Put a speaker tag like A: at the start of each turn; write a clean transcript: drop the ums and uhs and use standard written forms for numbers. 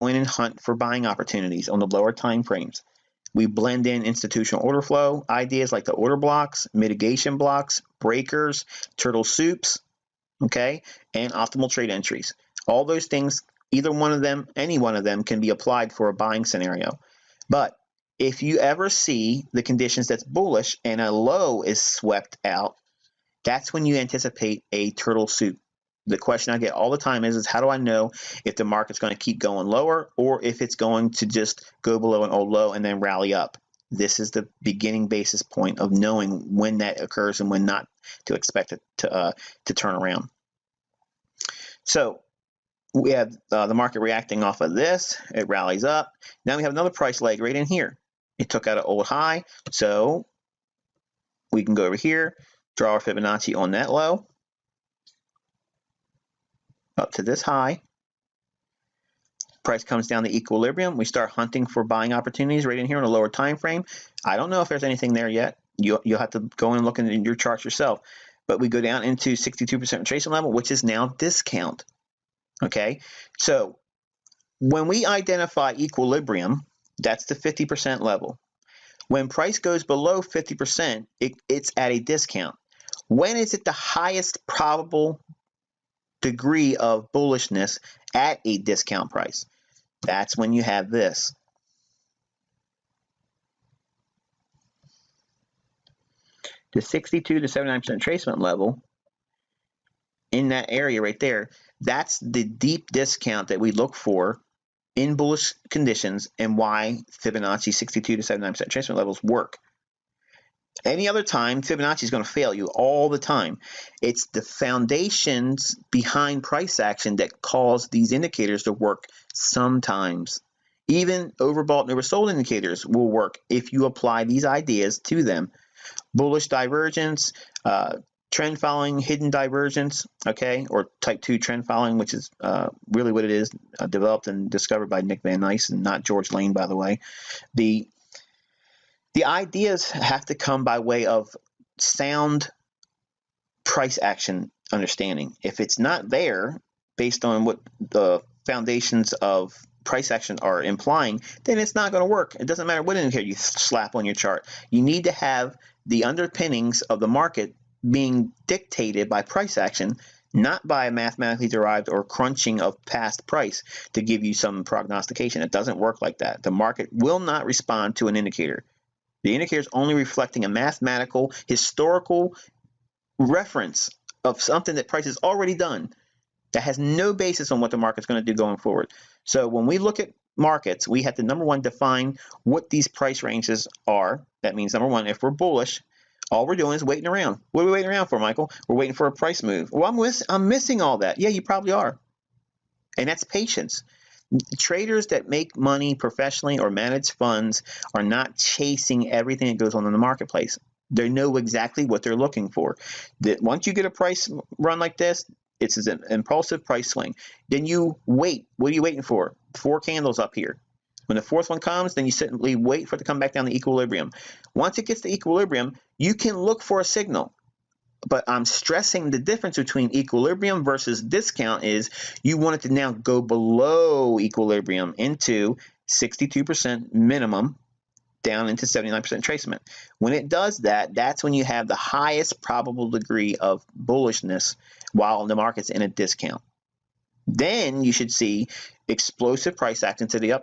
A: in and hunt for buying opportunities on the lower time frames. We blend in institutional order flow ideas like the order blocks, mitigation blocks, breakers, turtle soups, okay, and optimal trade entries. All those things, either one of them, any one of them can be applied for a buying scenario. But if you ever see the conditions that's bullish and a low is swept out, that's when you anticipate a turtle soup. The question I get all the time is how do I know if the market's going to keep going lower or if it's going to just go below an old low and then rally up? This is the beginning basis point of knowing when that occurs and when not to expect it to turn around. So we have the market reacting off of this. It rallies up. Now we have another price leg right in here. It took out an old high, so we can go over here, draw our Fibonacci on that low, up to this high. Price comes down to equilibrium. We start hunting for buying opportunities right in here on a lower time frame. I don't know if there's anything there yet. You'll have to go and look in your charts yourself. But we go down into 62% retracement level, which is now discount. Okay, so when we identify equilibrium, that's the 50% level. When price goes below 50%, it's at a discount. When is it the highest probable degree of bullishness at a discount price? That's when you have this. The 62 to 79% retracement level in that area right there, that's the deep discount that we look for in bullish conditions and why Fibonacci 62 to 79% retracement levels work. Any other time, Fibonacci is going to fail you all the time. It's the foundations behind price action that cause these indicators to work sometimes. Even overbought and oversold indicators will work if you apply these ideas to them. Bullish divergence, trend following, hidden divergence, okay, or type 2 trend following, which is really what it is, developed and discovered by Nick Van Nice and not George Lane, by the way. The ideas have to come by way of sound price action understanding. If it's not there, based on what the foundations of price action are implying, then it's not going to work. It doesn't matter what indicator you slap on your chart. You need to have the underpinnings of the market being dictated by price action, not by a mathematically derived or crunching of past price to give you some prognostication. It doesn't work like that. The market will not respond to an indicator. The indicator is only reflecting a mathematical, historical reference of something that price has already done that has no basis on what the market's going to do going forward. So when we look at markets, we have to, number one, define what these price ranges are. That means, number one, if we're bullish, all we're doing is waiting around. What are we waiting around for, Michael? We're waiting for a price move. Well, I'm missing all that. Yeah, you probably are. And that's patience. Traders that make money professionally or manage funds are not chasing everything that goes on in the marketplace. They know exactly what they're looking for. That once you get a price run like this, it's an impulsive price swing. Then you wait. What are you waiting for? 4 candles up here. When the fourth one comes, then you simply wait for it to come back down to equilibrium. Once it gets to equilibrium, you can look for a signal. But I'm stressing the difference between equilibrium versus discount is you want it to now go below equilibrium into 62% minimum down into 79% retracement. When it does that, that's when you have the highest probable degree of bullishness while the market's in a discount. Then you should see explosive price action to the upside.